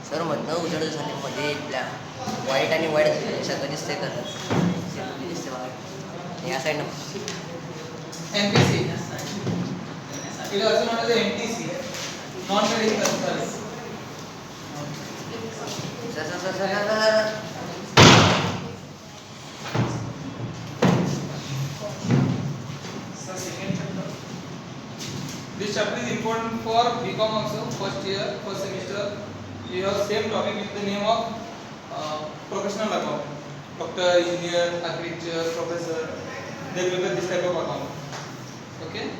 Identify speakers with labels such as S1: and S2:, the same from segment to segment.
S1: Sir म्हणतं उजड झाले मध्ये वाईट आणि वाईट सगळं दिसतंय तर दिसते बघा या साईडनं
S2: NPC. It is also known as NTC, non-trading service. So second chapter. This chapter is important for BCom also, first year, first semester. We have same topic with the name of professional account. Doctor, engineer, architecture, professor, they will get this type of account. Okay.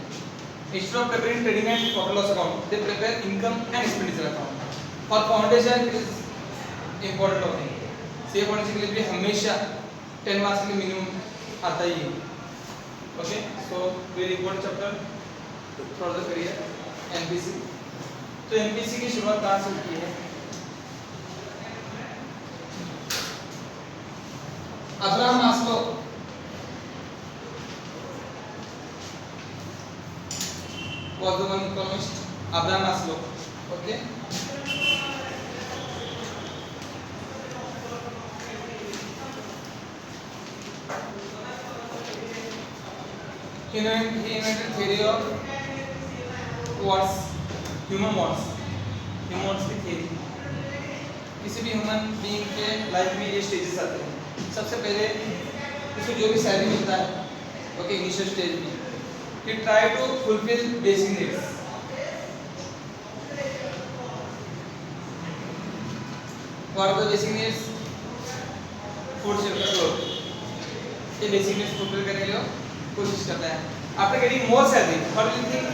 S2: Instead of preparing trading and profit loss account, they prepare income and expenditure account. For foundation, it is important topic. Say foundation के लिए भी हमेशा 10 marks के minimum आता ही है. Okay. So very important chapter for the career NPC. तो NPC की शुरुआत कहाँ से होती है? Abraham Maslow was the one economist, Abraham Maslow. Okay. He invented theory of wants, human wants. Human wants की theory. किसी भी ह्यूमन बीइंग के लाइफ में ये स्टेजेस आते हैं. सबसे पहले उसको जो भी सैलरी मिलता है, ओके, इनिशियल स्टेज में he try to fulfill basic needs. What are the basic needs? Food, shelter, clothes. ये basic needs fulfill करने के लिए कोशिश करता है. After getting more salary, what do you think?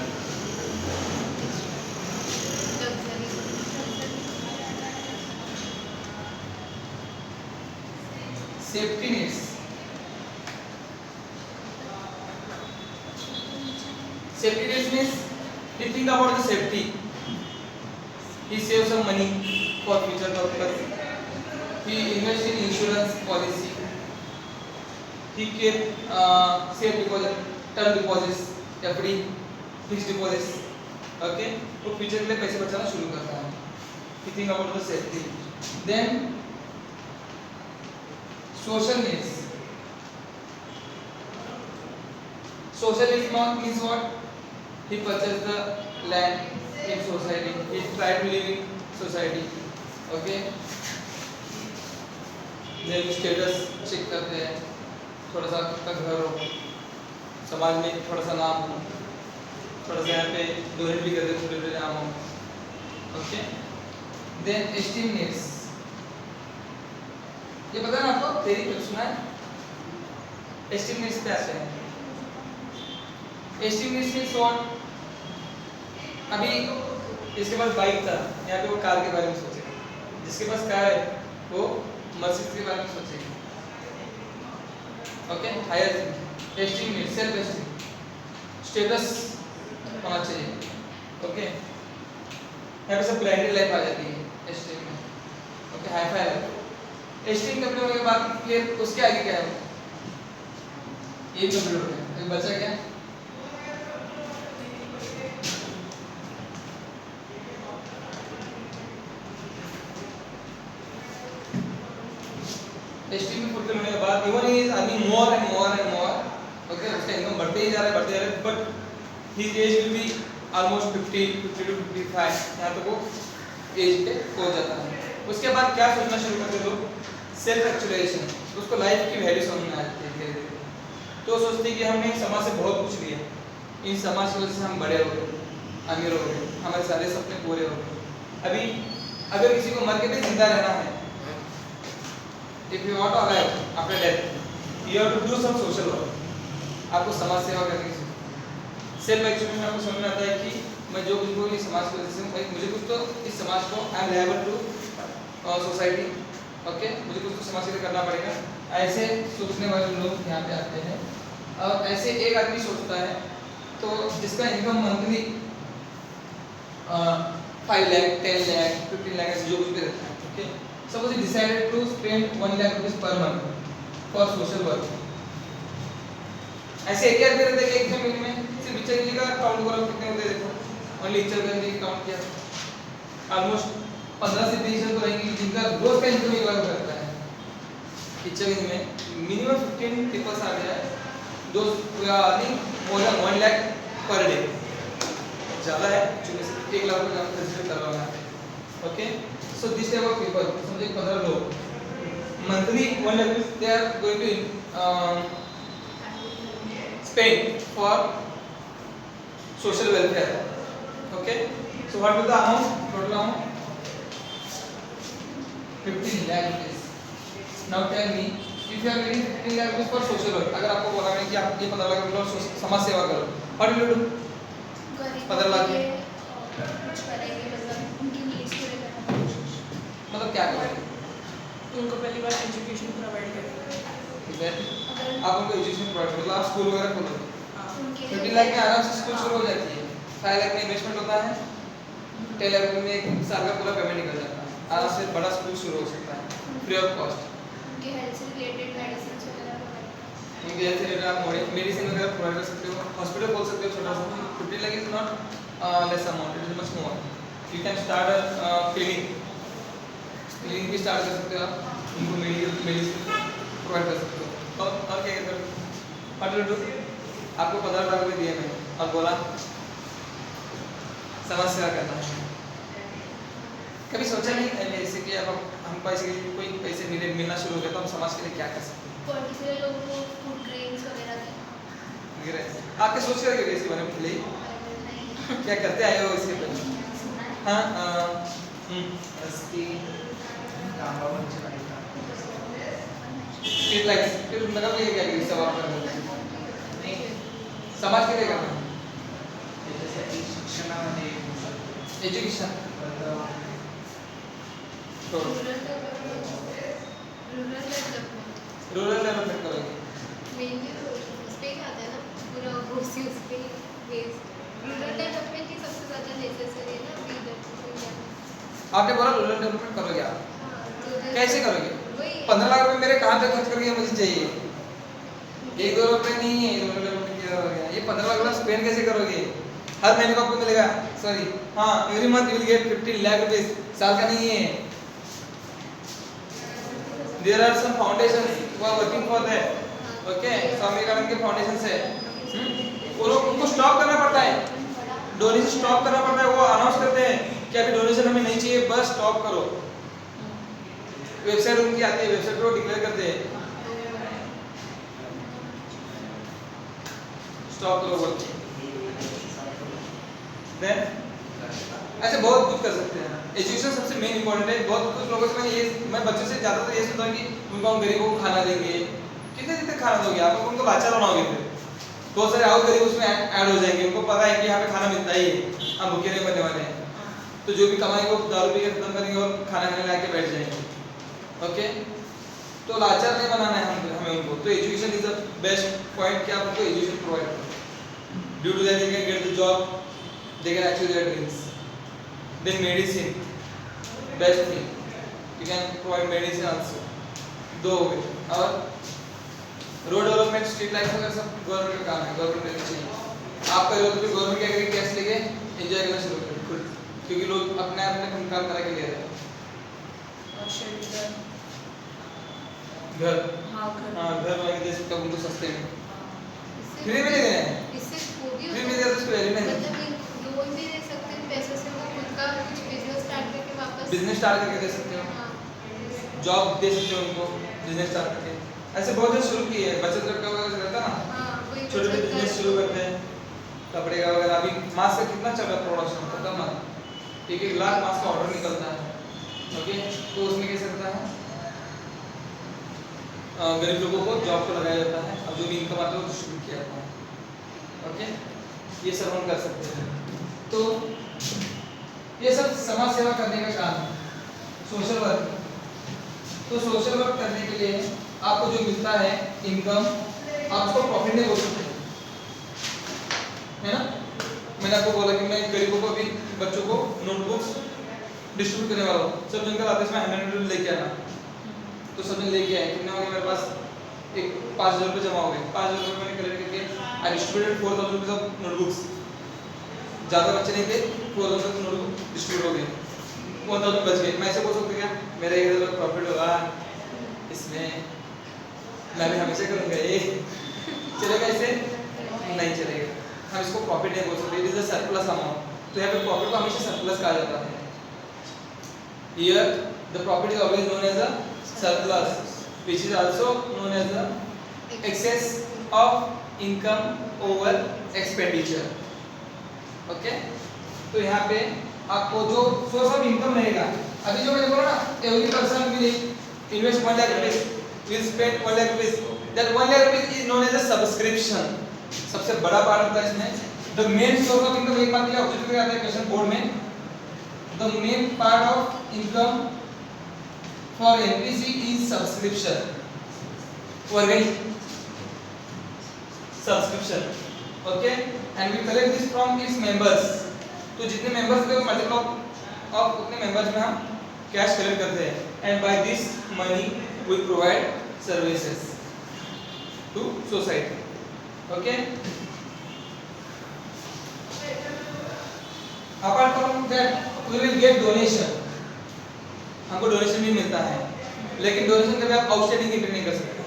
S2: Safety needs. Safety needs means he think about the safety. He saves some money for future purpose. He invests in insurance policy. He keep safe deposit, term deposits, FD, fixed deposits. Okay, तो future के लिए पैसे बचाना शुरू करता है. He think about the safety. Then social needs. Social needs means what? He purchased the land in society. He tried to live in society. Okay. Then status check करते हैं. थोड़ा सा खुद का घर हो, समाज में थोड़ा सा नाम हो, थोड़ा सा यहाँ पे डोनेट भी करते हैं, छोटे-छोटे नाम हो. Okay. Then esteem needs. ये पता है आपको? theory कुछ सुना है? esteem needs पे आते हैं. esteem needs means what? अभी इसके पास बाइक था, यहाँ पे वो कार के बारे में सोचेगा. जिसके पास कार है वो मर्सिडीज के बारे में सोचेगा. ओके. हायर एस्टीम में सेल्फ एस्टीम, स्टेटस होना चाहिए. ओके. यहाँ पे सब ब्रांडेड लाइफ आ जाती है एस्टीम में. Okay. Hi fi life. Esteem complete होने के बाद फिर उसके आगे क्या है? ये कंप्लीट हो गया. तो बचा क्या? टेस्टिंग में फुलफिल होने के बाद even he is earning more and more and more. Okay. उसका इनकम बढ़ते ही जा रहा है, but his age will be almost 50 to 55. यहाँ तक वो एज पे पहुंच जाता है. उसके बाद क्या सोचना शुरू करते लोग? Self actualization. उसको लाइफ की वैल्यू समझ में आती है धीरे धीरे. तो सोचते कि हमने समाज से बहुत कुछ लिया, इन समाज की वजह से हम बड़े हो गए, अमीर हो गए, हमारे सारे सपने पूरे हो गए. अभी अगर किसी को मर के भी जिंदा रहना है, if you want to alive after death, you have to do some social work. आपको समाज सेवा करनी चाहिए. सेल्फ एक्चुअली में आपको समझ में आता है कि मैं जो कुछ भी समाज की वजह से हूँ, मुझे कुछ तो इस समाज को I am liable to society. Okay. मुझे कुछ तो समाज के लिए करना पड़ेगा. ऐसे सोचने वाले लोग यहाँ पे आते हैं. और ऐसे एक आदमी सोचता है तो जिसका इनकम मंथली 5 लाख 10 लाख 15 लाख जो कुछ भी रहता है. Okay. Suppose he decided to spend 1 lakh rupees per month for social work. ऐसे एक आदमी रहता है कि एक फैमिली में सिर्फ इच्छा कीजिएगा, काउंट करो कितने होते हैं देखो, ओनली इच्छा करने की काउंट किया ऑलमोस्ट 15 से 20 जन तो रहेंगे जिनका रोज का इनकम एक लाख रहता है। इच्छा में मिनिमम 15 पीपल्स आ गया है, दोस्त we are earning more than 1 lakh per day, ज़्यादा है क्योंकि 1 लाख रुपये का कंसीडर कर रहा है। Okay, so this type of people, समझे 15 लोग monthly 1 lakh they are going to spend for social welfare. Okay, so what will the amount, total amount? 15 lakh rupees. Now tell me, if you are getting 15 lakh rupees for social work, अगर आपको बोला मैंने कि आप ये 15 लाख रुपए समाज सेवा करो, what will you do? 15 lakh
S3: कुछ करेंगे, मतलब उनकी नीड्स पूरे करना,
S2: मतलब क्या करेंगे?
S4: उनको पहली बार एजुकेशन प्रोवाइड करेंगे।
S2: ठीक है, आप उनको एजुकेशन प्रोवाइड करो, आप स्कूल वगैरह खोलोगे,
S4: हाँ,
S2: 15 लाख में आराम से स्कूल शुरू हो जाती है। 5 लाख में इन्वेस्टमेंट होता है, 10 लाख में एक साल का पूरा पेमेंट निकल जाता है, आराम से बड़ा स्कूल शुरू हो सकता है फ्री ऑफ कॉस्ट।
S3: उनके हेल्थ से रिलेटेड मेडिसिन वगैरह प्रोवाइड,
S2: उनके हेल्थ से रिलेटेड आप मेडिसिन वगैरह प्रोवाइड कर सकते हो, हॉस्पिटल खोल सकते हो छोटा सा। 15 lakh is not less amount, it is much more. You can start a clinic भी स्टार्ट कर सकते हो आप, उनको मेडिसिन प्रोवाइड कर सकते हो। और क्या करते हो? What will do? आपको 15 लाख रुपए दिए मैंने और बोला समाज सेवा करना है, कभी सोचा नहीं ऐसे कि अब हमको ऐसे कोई पैसे मिलना शुरू हो गया तो हम समाज के लिए क्या कर सकते हैं?
S3: पर्टिकुलर लोगों को फूड ग्रेन्स वगैरह देना,
S2: आपके सोच कर गए इसके बारे में पहले ही?
S3: नहीं
S2: क्या करते आए हो इसके पहले?
S3: सुना है।
S2: हाँ स्ट्रीट लाइट्स फिर मतलब ये क्या कि सब आप कर रहे हो? समाज के लिए करना है। एजुकेशन तो रूरल डेवलपमेंट करोगे।
S3: मेनली तो उस पे ही आता है ना, पूरा उसी उस पे बेस। रूरल डेवलपमेंट ही सबसे ज़्यादा नेसेसरी है ना अभी इधर तो इंडिया में।
S2: आपने बोला रूरल डेवलपमेंट करोगे आप,
S3: हाँ, तो
S2: कैसे करोगे?
S3: वही
S2: 15 लाख रुपए मेरे कहाँ तक खर्च करके मुझे चाहिए? 1-2 रुपए नहीं है रूरल डेवलपमेंट किया हो गया। ये 15 लाख रुपए स्पेंड कैसे करोगे? हर महीने को आपको मिलेगा, सॉरी हाँ every month you will get 15 lakh rupees, साल का नहीं है। There are some foundations who are working for that, okay, Swami Vivekananda के फाउंडेशन है, वो लोग उनको स्टॉप करना पड़ता है, डोनेशन स्टॉप करना पड़ता है। वो अनाउंस करते हैं कि अभी डोनेशन हमें नहीं चाहिए, बस स्टॉप करो। वेबसाइट उनकी आती है, वेबसाइट पे वो डिक्लेयर करते हैं स्टॉप करो बोल के। देन ऐसे बहुत कुछ कर सकते हैं। एजुकेशन सबसे मेन इंपॉर्टेंट है। बहुत कुछ लोगों से मैं बच्चों से ज़्यादातर ये सुनता हूँ कि उनको हम गरीबों को खाना देंगे, कितने कितने खाना दोगे आप? उनको लाचार बनाओगे, फिर बहुत सारे और गरीब उसमें ऐड हो जाएंगे। उनको पता है कि यहाँ पे खाना मिलता ही है, हम भूखे नहीं मरने वाले हैं, तो जो भी कमाएंगे वो दारू पी के खत्म करेंगे और खाना खाने ला के बैठ जाएंगे। ओके, तो लाचार नहीं बनाना है हमें उनको। तो education is the best point कि आप उनको एजुकेशन प्रोवाइड करो। Due to that they can get the job, they can achieve their dreams. Then medicine, best thing, you can provide medicine also, दो हो गए। और रोड डेवलपमेंट, स्ट्रीट लाइट्स वगैरह सब गवर्नमेंट का काम है, गवर्नमेंट देनी चाहिए। आप करो तो फिर गवर्नमेंट क्या करेगी, टैक्स लेके एंजॉय करना शुरू करेगी खुद, क्योंकि लोग अपने काम करा के ले रहे हैं।
S4: और शेल्टर,
S2: घर,
S4: हाँ घर,
S2: हाँ घर वाले दे सकते हैं उनको सस्ते में,
S3: इससे
S2: फ्री में दे रहे हैं।
S3: इससे वो भी
S2: फ्री में
S3: होता
S2: दे
S3: है,
S2: तो उसको वैल्यू नहीं है।
S3: मतलब लोन भी दे सकते हैं पैसे से, वो खुद का कुछ बिजनेस स्टार्ट करके वापस
S2: बिजनेस स्टार्ट करके दे सकते हो,
S3: हाँ,
S2: जॉब दे सकते हो उनको, बिजनेस स्टार्ट करके। ऐसे बहुत जन शुरू किए हैं, बचत गट का वगैरह रहता है ना,
S3: हाँ, वही
S2: छोटे छोटे
S3: बचत
S2: बिजनेस
S3: कर-
S2: शुरू करते हैं, कपड़े का वगैरह। अभी मास्क का कितना चल रहा है प्रोडक्शन, पता ना, 1-1 लाख मास्क का ऑर्डर निकलता है। ओके, तो उसमें कैसे करता है, गरीब लोगों को जॉब पर लगाया जाता है, और जो भी इनकम आता है वो डिस्ट्रीब्यूट किया जाता है। ओके, ये सब हम कर सकते हैं। तो ये सब समाज सेवा करने का काम है, सोशल वर्क। तो सोशल वर्क करने के लिए आपको जो मिलता है इनकम, आप उसको प्रॉफिट नहीं बोल सकते, है ना। मैंने आपको बोला कि मैं गरीबों को, अभी बच्चों को नोटबुक्स डिस्ट्रीब्यूट करने वाला हूँ। सब जन का आदेश में 100 लेके आना, तो सब जन लेके आए। कितने हो गए मेरे पास, एक 5,000 रुपये जमा हो गए, 5,000 रुपये मैंने कलेक्ट करके आई डिस्ट्रीब्यूटेड 4,000 रुपीज ऑफ नोटबुक्स। ज़्यादा बच्चे नहीं थे, 4,000 रुपये नोटबुक डिस्ट्रीब्यूट हो गए, 1,000 बच गए। मैं ऐसे बोल सकता क्या मेरा 1,000 प्रॉफिट होगा, इसमें मैं भी हमेशा करूँगा, ये चलेगा? ऐसे नहीं चलेगा, हम इसको प्रॉफिट नहीं बोल सकते, it is a surplus amount. तो यहाँ पे प्रॉफिट को हमेशा सरप्लस कहा जाता है। Here the profit is always known as a surplus, which is also known as the excess of income over expenditure. Okay? तो यहाँ पे आपको जो सोर्स ऑफ इनकम रहेगा, अभी जो मैंने बोला ना, every person will invest 1 lakh rupees, will spend 1 lakh rupees, that 1 lakh rupees is known as a subscription. सबसे बड़ा पार्ट होता है इसमें। The main source of income, एक बात ये ऑब्जेक्टिव में आता है क्वेश्चन बोर्ड में, the main part of income for NPC is subscription. और गई subscription, okay? And we collect this from its members. तो जितने members थे मल्टीपल ऑफ उतने members में हम कैश कलेक्ट करते हैं, and by this money we provide services to society. Okay? Apart from that, we will get donation. हमको donation भी मिलता है, लेकिन डोनेशन कभी आप आउटस्टैंडिंग एंट्री नहीं कर सकते,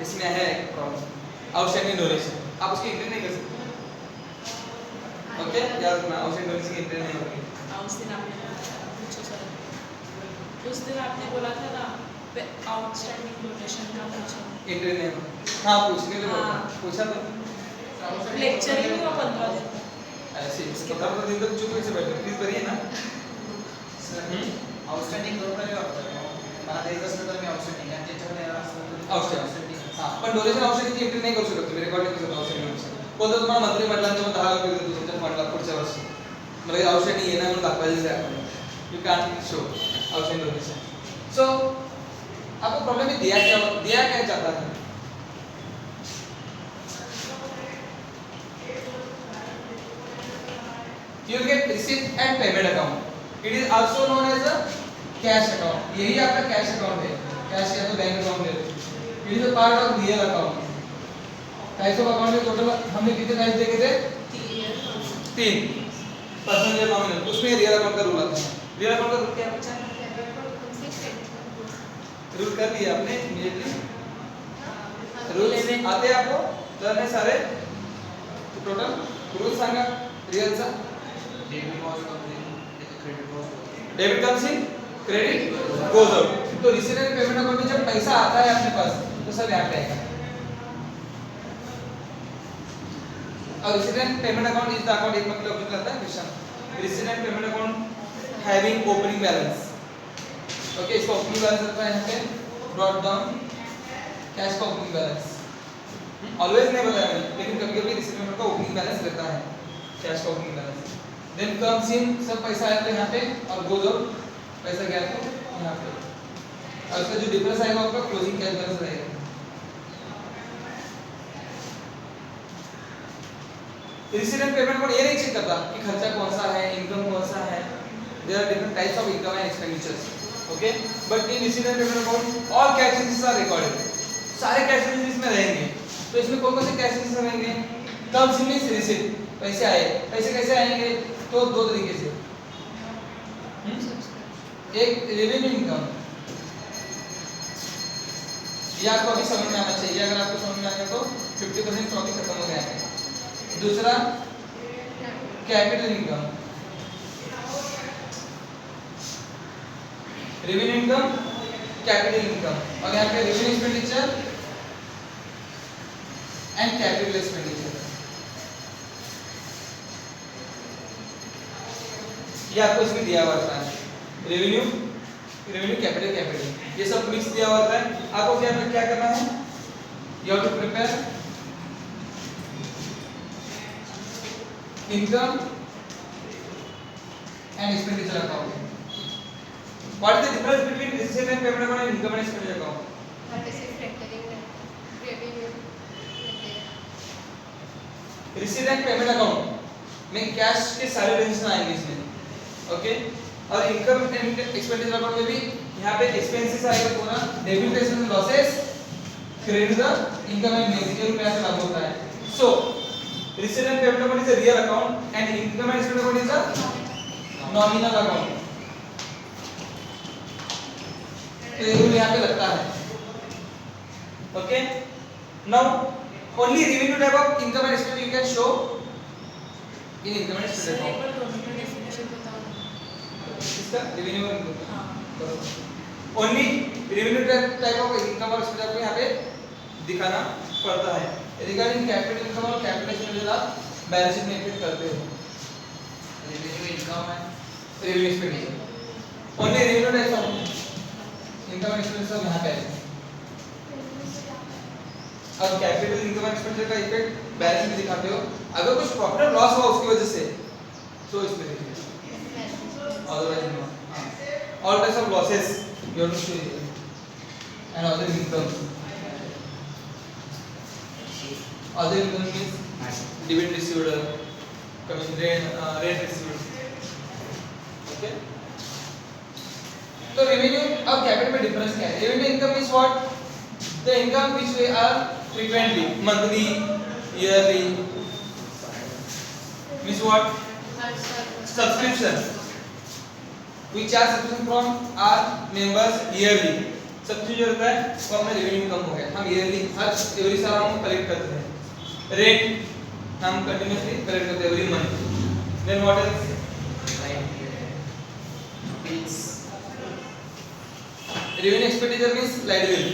S2: इसमें है एक प्रॉब्लम, आउटस्टैंडिंग डोनेशन आप उसकी एंट्री नहीं कर सकते। ओके, याद रखना, आउटस्टैंडिंग डोनेशन की एंट्री नहीं होगी।
S4: उस दिन आपने पूछो सर, उस दिन आपने बोला था ना आउटस्टैंडिंग डोनेशन का पूछो,
S2: एंट्री नहीं होगी। हाँ, पूछने के लिए पूछा तो
S4: लेक्चर ही हुआ 15 दिन
S2: ऐसे 15 दिन तक चुप कैसे बैठे, प्लीज करिए ना।
S5: आउटस्टँडिंग करून काय वाटतं मला द्यायचं असलं तर मी आउटस्टँडिंग आणि त्याच्यावर येणार असलं तर
S2: आउटस्टँडिंग, हां, पण डोनेशन आउटस्टँडिंगची एंट्री नाही करू शकत तुम्ही, रेकॉर्ड नाही करू शकत आउटस्टँडिंग डोनेशन। कोणतं तुम्हाला मंथली म्हटलं तर 10 लाख रुपये देतो तुमच्या फंडला पुढच्या वर्षी, मला हे आउटस्टँडिंग येणार म्हणून दाखवायचं आहे आपण, you can't show outstanding donation. So आपको प्रॉब्लम में दिया क्या जाता है, you get receipt and payment account, it is also known as a cash account, यही आपका कैश अकाउंट है, कैश या तो बैंक अकाउंट है, it is a part of real account। Types of account में टोटल हमने कितने टाइप्स देखे थे, 3, पर्सनल या नॉमिनल, उसमें रियल अकाउंट का रूल आता है। रियल अकाउंट का रूल क्या बच्चा, रूल कर दिया आपने इमीडिएटली, रूल्स आते हैं आपको लर्न है सारे, तो टोटल रूल सांगा रियलचा।
S5: Debit
S2: comes in, credit goes out. तो रिसीट एंड पेमेंट अकाउंट में जब पैसा आता है अपने पास तो सब यहाँ पे आएगा, और receipt and payment account is the account, एक मतलब ऑब्जेक्ट आता है question, receipt and payment account having opening balance. Okay, इसका ओपनिंग बैलेंस आता है यहाँ पे ब्रॉट डाउन कैश का ओपनिंग बैलेंस, ऑलवेज नहीं बताया मैंने, लेकिन कभी कभी रिसीट पेमेंट का ओपनिंग बैलेंस रहता है, कैश का opening balance. Then comes in, सब पैसा आया तो यहाँ पे, और गोज आउट पैसा गया तो यहाँ पे, और इसका जो डिफरेंस आएगा आपका क्लोजिंग कैश बैलेंस रहेगा। रिसीट एंड पेमेंट अकाउंट ये नहीं चेक करता कि खर्चा कौन सा है, इनकम कौन सा है, there are different types of income and expenditures, okay, but in receipt and payment account all cash registers are recorded, सारे कैश रजिस्टर्स इसमें रहेंगे। तो इसमें कौन कौन से कैश रजिस्टर रहेंगे, कम्स इन मींस रिसीट, पैसे आए, पैसे कैसे आएंगे, तो 2 तरीके से, एक रेवेन्यू इनकम, ये आपको अभी समझ में आना चाहिए, अगर आपको समझ में आ गया तो 50% टॉपिक खत्म हो गया है। दूसरा capital income, revenue income, capital income, और यहाँ पे revenue expenditure and capital expenditure, ये आपको इसमें दिया हुआ था, रेवेन्यू कैपिटल, ये सब मिक्स दिया हुआ है। आपको क्या करना है, you have to prepare income and expenditure account. What is the difference between receipt and payment account and income and expenditure account? Receipt and payment account में कैश के सारे रजिस्टर आएंगे इसमें, ओके, और इनकम एंड एक्सपेंडिचर अकाउंट में भी यहाँ पे एक्सपेंसेस आएगा पूरा, debit expense losses credit the income and mails, ये रूल यहाँ से लागू होता है. So receipt and payment account is a real account and income and expense account is a nominal account. तो ये रूल यहाँ पे लगता है. Okay. Now only revenue type of income and expense you can show in income and expense
S4: sir एक
S2: account.
S4: बार दोनों का डेफिनेशन बताओ.
S2: इसका रेवेन्यू और इनकम.
S4: हाँ.
S2: Only revenue type of income और एक्सपेंस आपको यहाँ पे दिखाना पड़ता है. रिगार्डिंग कैपिटल इनकम और कैपिटल एक्सपेंडिचर आप बैलेंस शीट में इंक्लूड करते हो.
S5: रेवेन्यू इनकम है,
S2: revenue expenditure only revenue type of income and expense सब यहाँ पे है. अब कैपिटल इनकम एंड एक्सपेंडिचर का इफेक्ट बैलेंस शीट में दिखाते हो. अगर कुछ प्रॉफिट और लॉस हुआ उसकी वजह से तो इसमें देखिए, otherwise no. All types of losses you have to show here and other income. Other income means dividend received, commission rent received. Okay. So revenue अब कैपिटल में डिफरेंस क्या है? Revenue income is what? The income which we are frequently, monthly, yearly. Means what? Subscription. We charge subscription from our members yearly. सबसे जो रहता है वो अपना रेवेन्यू इनकम हो गया. हम yearly हर एवरी साल हम कलेक्ट करते हैं. रेंट हम कंटिन्यूअसली कलेक्ट करते हैं every month. Then what else?
S5: Bills.
S2: Revenue expenditure means light bill,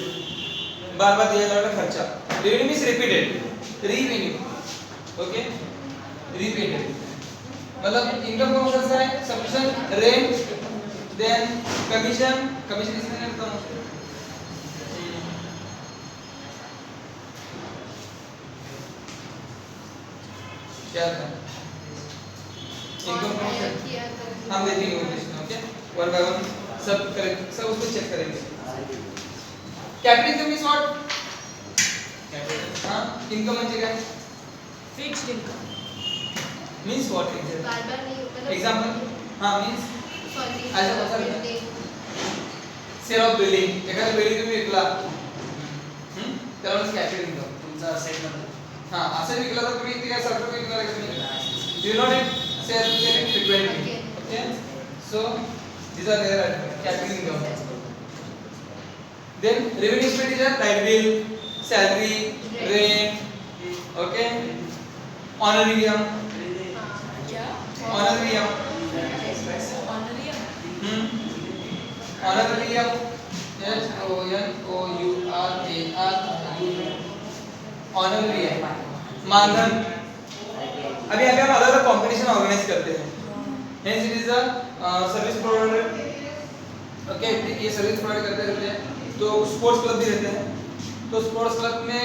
S2: बार बार दिया जाने वाला खर्चा. Revenue means repeated revenue. Okay. Repeated मतलब इनकम कौन सा है? Subscription, rent, then commission. Commission इसमें करता हूं क्या था इनकम कौन सा हम देखेंगे वो लिस्ट में. ओके. वन बाय वन सब करेक्ट, सब उसको चेक करेंगे. Capital income is what?
S5: Capital.
S2: हां इनकम म्हणजे काय?
S4: Fixed income.
S2: Means what exactly?
S3: बार-बार नहीं मतलब
S2: एग्जांपल हां मींस
S3: सॉरी
S2: ऐसा बता रहे सेल ऑफ बिल्डिंग. एखादा बिल्डिंग तुम्ही विकला त्याला म्हणजे कॅपिटल इनकम.
S5: तुमचा असेट म्हणजे
S2: हां असं विकला तर तुम्ही ते काय सरकार विकणार आहे तुम्ही you not it sell it frequently. Okay. So these are their capital income. Then revenue expenditure light bill, salary, rent. Okay. Honorarium.
S4: क्या?
S2: Honorarium.
S4: ऑनरियम.
S2: Honorarium. HONOURARIUM. Honorarium. मानधन. अभी अभी हम अलग अलग कंपटीशन ऑर्गेनाइज करते हैं. Hence it is a service provider. Okay. ये service provide करते रहते हैं. तो स्पोर्ट्स क्लब भी रहते हैं. तो स्पोर्ट्स क्लब में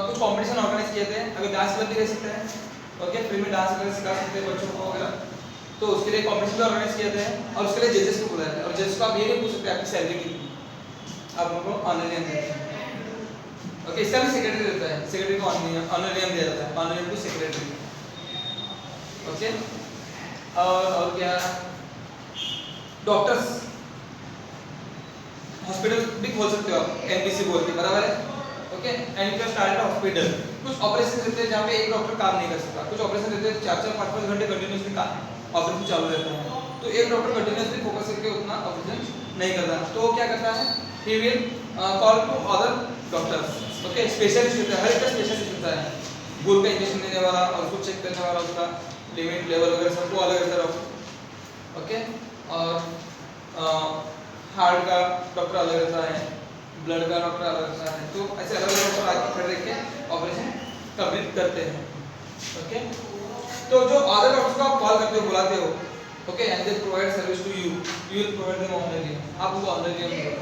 S2: कुछ कंपटीशन ऑर्गेनाइज किए थे. अगर डांस क्लब भी रह सकते हैं. ओके. फ्री में डांस वगैरह सिखा सकते हैं बच्चों को वगैरह. तो उसके लिए कंपटीशन भी ऑर्गेनाइज किए थे और उसके लिए जजेस को बुलाया था. और जजेस को आप ये नहीं पूछ सकते आपकी सैलरी कितनी, आप उनको ऑनरियम देते हैं. ओके. इसका भी सेक्रेटरी रहता है. सेक्रेटरी को ऑनरियम दिया जाता है. ऑनरियम टू सेक्रेटरी. ओके. और क्या? डॉक्टर्स हॉस्पिटल भी खोल सकते हो आप एनबीसी बोल के. बराबर है. Okay. And you start hospital. कुछ ऑपरेशन रहते हैं जहाँ पे एक डॉक्टर काम नहीं कर सकता. कुछ ऑपरेशन रहते हैं 4-4 5-5 घंटे कंटिन्यूअसली ऑपरेशन चालू रहता है. तो एक डॉक्टर कंटिन्यूअसली फोकस करके उतना ऑपरेशन नहीं करता. तो क्या करता है? He will call to other doctors. Okay. Specialist होता है. हर एक का स्पेशलिस्ट होता है. भूल का इंजेक्शन देने वाला और उसको चेक करने वाला, उसका लिमिट लेवल वगैरह सबको अलग रहता है. ओके. और हार्ट का डॉक्टर अलग रहता है, ब्लड का डॉक्टर अलग रहता है. तो ऐसे अलग अलग डॉक्टर आके खड़े रह के ऑपरेशन कंप्लीट करते हैं. ओके. तो जो अदर डॉक्टर्स को आप कॉल करते हो, बुलाते हो. Okay. And they provide service to you. You will provide them honorarium. आप उनको ऑनरियम दो.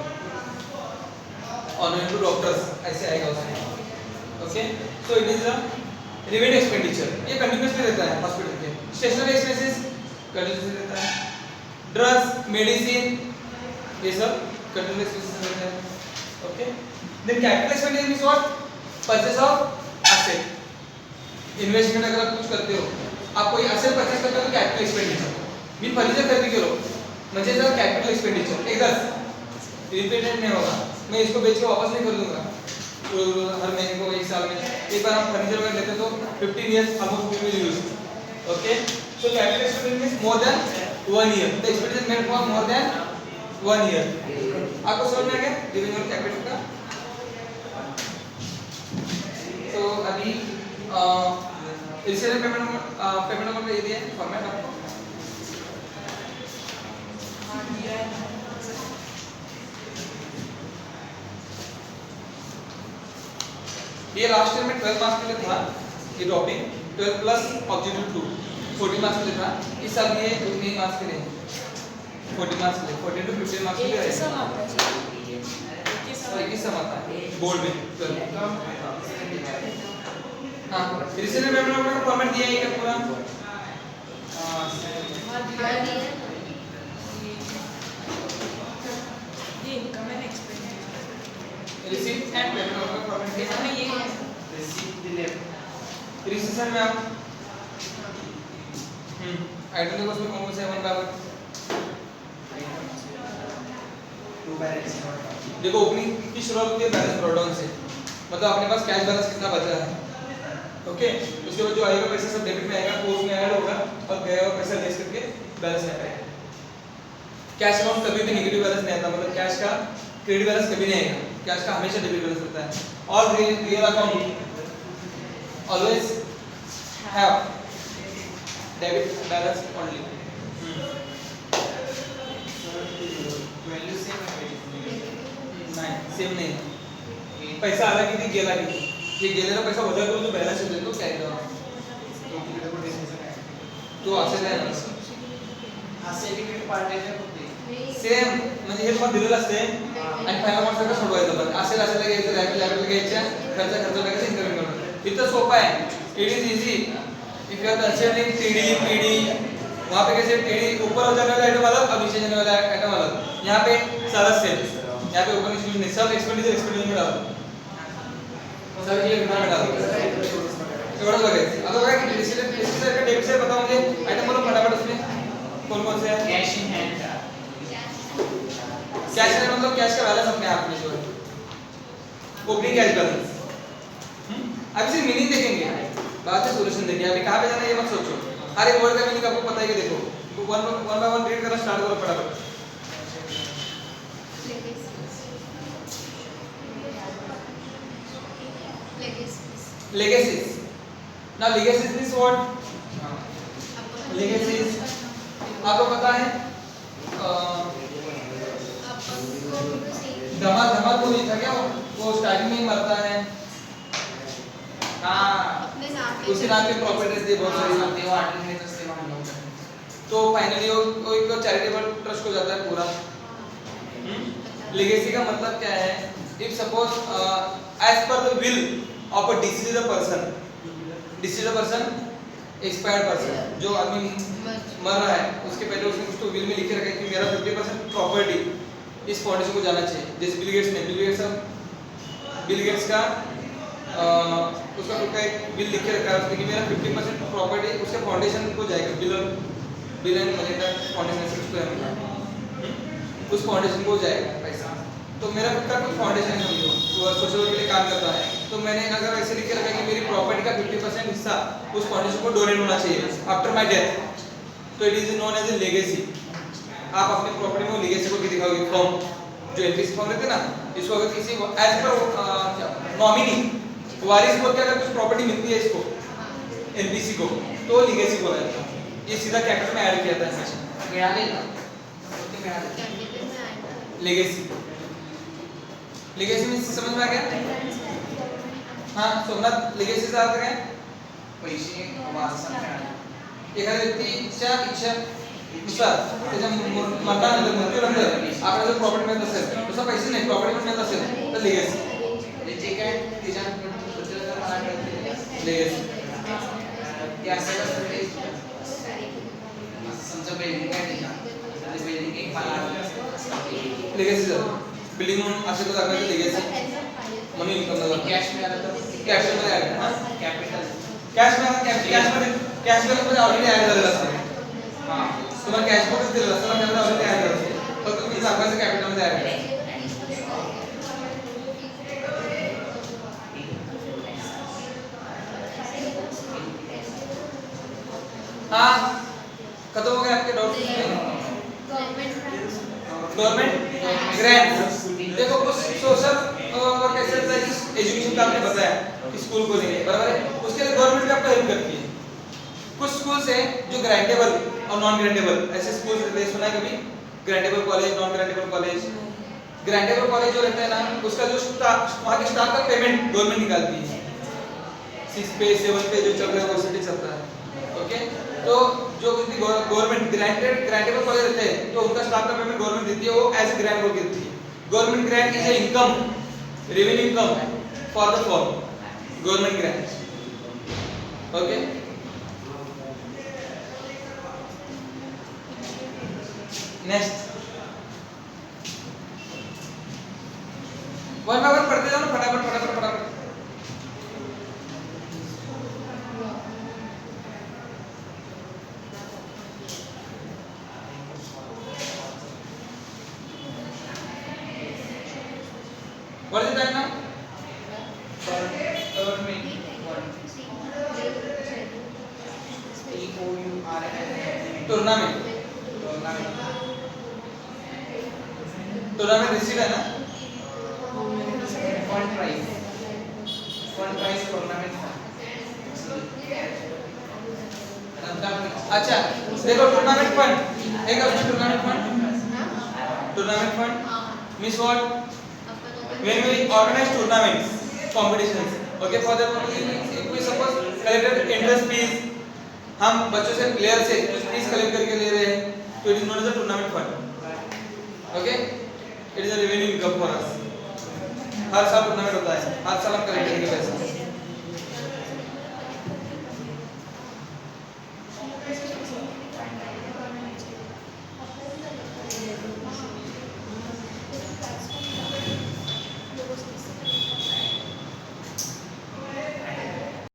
S2: ऑनरियम टू डॉक्टर्स ऐसे आएगा उसमें. Okay. So it is a revenue expenditure. ये कंटिन्यूअसली रहता है हॉस्पिटल के. स्टेशनरी एक्सपेंसेस कंटिन्यूअसली रहता है. ड्रग्स, मेडिसिन, ये सब कंटिन्यूअस एक्सपेंसेस रहते हैं. Okay. Then capital expenditure means what? Purchase of asset. Investment अगर आप कुछ करते हो, आप कोई एसेट परचेस करते हो तो कैपिटल एक्सपेंडिचर. मी फर्निचर खरेदी केलो म्हणजे जर कैपिटल एक्सपेंडिचर एकदाच रिपीटेड नहीं होगा. मैं इसको बेच के वापस नहीं कर दूंगा. हर महीने को, एक साल में एक बार हम फर्नीचर वगैरह लेते हैं तो 15 years almost we will use. Okay, so capital expenditure means more than 1 year. The expenditure made for more than 1 year. आपको समझ में आ गया गिविंग और कैपिटल का? तो अभी रिसीवेबल पेमेंट नंबर का ये दिया है फॉर्मेट आपको।
S4: हाँ दिया है ना।
S2: ये लास्ट ईयर में 12 मार्क्स के लिए था ये टॉपिक, 12 प्लस ऑब्जेक्टिव 2 40 मार्क्स के लिए था। इस साल ये उतने मार्क्स के लिए 40 मार्क्स के लिए 40 to 50 मार्क्स के लिए
S4: एक सम
S2: रहेगा।
S4: आता है सर। एक
S2: और 21 सम आता है बोर्ड में 12। हाँ रिसीवेबल पेमेंट नंबर का फॉर्मेट दिया है क्या पूरा?
S4: हाँ दिया है। ये income and expenditure.
S2: Receive and payment number का फॉर्मेट दिया
S4: इसमें
S2: है।
S4: ये है।
S2: रिसीशन में आप आइटम देखो उसमें कौन से 1 बाय 1 देखो ओपनिंग की शुरुआत होती है बैलेंस ब्रॉडाउन से, मतलब अपने पास कैश बैलेंस कितना बचा है। ओके, उसके बाद जो आएगा पैसा सब डेबिट में आएगा, पोस्ट में ऐड होगा और गया हुआ पैसा लेस करके बैलेंस में आएगा। कैश अकाउंट कभी भी नेगेटिव बैलेंस नहीं आता, मतलब कैश का क्रेडिट बैलेंस कभी नहीं आएगा, कैश का हमेशा डेबिट बैलेंस होता है। All real account always have debit balance only. नहीं सेम नहीं, पैसा आला किती गेला किती, ये गेलेला पैसा वजा करून जो बॅलन्स येतो तो काय करावा तो असेल आहे ना सेम, म्हणजे हे तुम्हाला दिलेलं असते आणि फायनल मार्क्स कसं सोडवायचं, पण असेल असेल घ्यायचं लायबिलिटी घ्यायच्या खर्च टाकायचं इन्कम करून। इतना सोपा है, it is easy if you are considering TD PD, वहां पे कैसे टीडी ऊपर जाने वाला आइटम अलग और नीचे जाने वाला आइटम अलग, यहाँ पे सारा सेम, यहाँ पे ऊपर नीचे नहीं, सब एक्सपेंडिचर में डालो, सब ये विभाग में डालो, एवढं बघायचं। आता बघा की रिसीट का डेबिट से बताओ मुझे आइटम बोलो फटाफट, उसमें कौन कौन से है?
S5: कैश इन हैंड,
S2: कैश है मतलब कैश का बैलेंस अपने हाथ में जो है, ओपनिंग कैश बैलेंस। अभी सिर्फ मीनिंग देखेंगे, बाद में सॉल्यूशन देंगे। अभी कहाँ पे जाना है ये मत सोचो, हर एक वर्ड का मीनिंग आपको पता है कि देखो वन बाय वन रीड करना स्टार्ट करो फटाफट। Legacies. Now legacies is what? Legacies आपको पता है धमाल को नहीं था क्या, वो स्टार्टिंग में ही मरता है। हाँ उसके नाम पे प्रॉपर्टीज दे बहुत सारी, तो फाइनली वो एक चैरिटेबल ट्रस्ट हो जाता है पूरा। लेगेसी का मतलब क्या है? If suppose as per the will of a deceased person, deceased person expired person, जो आदमी मर रहा है उसके पहले उसने कुछ तो विल में लिखे रखा है कि मेरा 50% प्रॉपर्टी इस फाउंडेशन को जाना चाहिए। जैसे बिल गेट्स का उसका खुद का एक बिल लिखे रखा है उसने कि मेरा 50% प्रॉपर्टी उसके फाउंडेशन को जाएगा, बिल एंड मेलिंडा फाउंडेशन उसको है, उस फाउंडेशन को जाएगा पैसा। तो मेरा खुद का कुछ फाउंडेशन है समझो, वो सोशल वर्क के लिए काम करता है, तो मैंने अगर ऐसे लिखे रखा है कि मेरी प्रॉपर्टी का 50% हिस्सा उस फाउंडेशन को डोनेट होना चाहिए आफ्टर माय डेथ, तो it is known as a legacy. आप अपने प्रॉपर्टी में लेगेसी को दिखाओगे फॉर्म, जो एनपीसी फॉर्म रहते हैं ना, इसको अगर किसी एज पर नॉमिनी वारिस बोल के अगर कुछ प्रॉपर्टी मिलती है इसको एनपीसी को, तो लेगेसी बोला जाता है। ये सीधा कैपिटल में ऐड किया था हमेशा लेगेसी। लेगेसी में समझ में आ गया? हाँ सोमनाथ, लेगेसी से अर्थ काय?
S5: पैसे वारसात
S2: एखाद्या व्यक्तीच्या इच्छेनुसार त्याच्या मरणानंतर मृत्यूनंतर आपल्याला जर प्रॉपर्टी मिळत असेल, तसं पैसे नाही प्रॉपर्टी पण मिळत असेल तर लेगेसी।
S5: जे काय त्याच्यानंतर मला मिळते
S2: लेगेसी
S5: ते असं समजा बिल्डिंग आहे त्याच्या बिल्डिंग एक मला
S2: लेगेसी बिल्डिंग म्हणून असे तो दाखवायचं लेगेसी म्हणून इन्कम जातो।
S5: कॅश मिळालं तर
S2: कॅश मध्ये ऍड हां
S5: कॅपिटल
S2: कॅश मध्ये कॅश मध्ये ऑलरेडी ऍड झालेलं असतं।
S5: हां
S2: तुम्हाला कॅश बुकच दिलेलं असतं, त्यामध्ये ऑलरेडी ऍड झालं असतं, फक्त तुम्ही दाखवायचं कॅपिटल मध्ये ऍड करायचं। हाँ खत्म हो गया आपके डाउट? Government grant. देखो कुछ सोशल वर्क ऐसे होता है कि एजुकेशन का आपने बताया कि स्कूल को देंगे, बराबर है, उसके लिए गवर्नमेंट भी आपको हेल्प करती है। कुछ स्कूल्स हैं जो ग्रांटेबल और नॉन ग्रांटेबल, ऐसे स्कूल्स रहते हैं, सुना है कभी? Grantable college, non grantable college. Grantable college जो रहता है ना, उसका जो वहाँ के स्टाफ का पेमेंट गवर्नमेंट निकालती है, 6 पे 7 पे जो चल रहा है वो सिटी चलता है। ओके, तो जो गवर्नमेंट ग्रांटेबल कॉलेज रहते हैं तो उनका स्टाफ का पेमेंट गवर्नमेंट देती है, वो एज ए ग्रांट बोल के देती है। Government grant is a income, revenue income for the for government grant. Okay, next one by one पढ़ते जाओ ना, फटाफट फटाफट फटाफट। What is the time now?
S5: Tournament.
S2: Tournament. Tournament receive है ना?
S5: Fund prize. Fund prize tournament.
S2: अच्छा देखो टूर्नामेंट फंड एक अपना tournament fund, tournament fund means what? When we organize tournaments, competitions, okay, for that if we suppose collected entrance fees, हम बच्चों से player से कुछ फीस कलेक्ट करके ले रहे हैं, तो it is not as a tournament fund. Okay, it is a revenue income for us. हर साल टूर्नामेंट होता है, हर साल हम कलेक्ट करेंगे पैसा।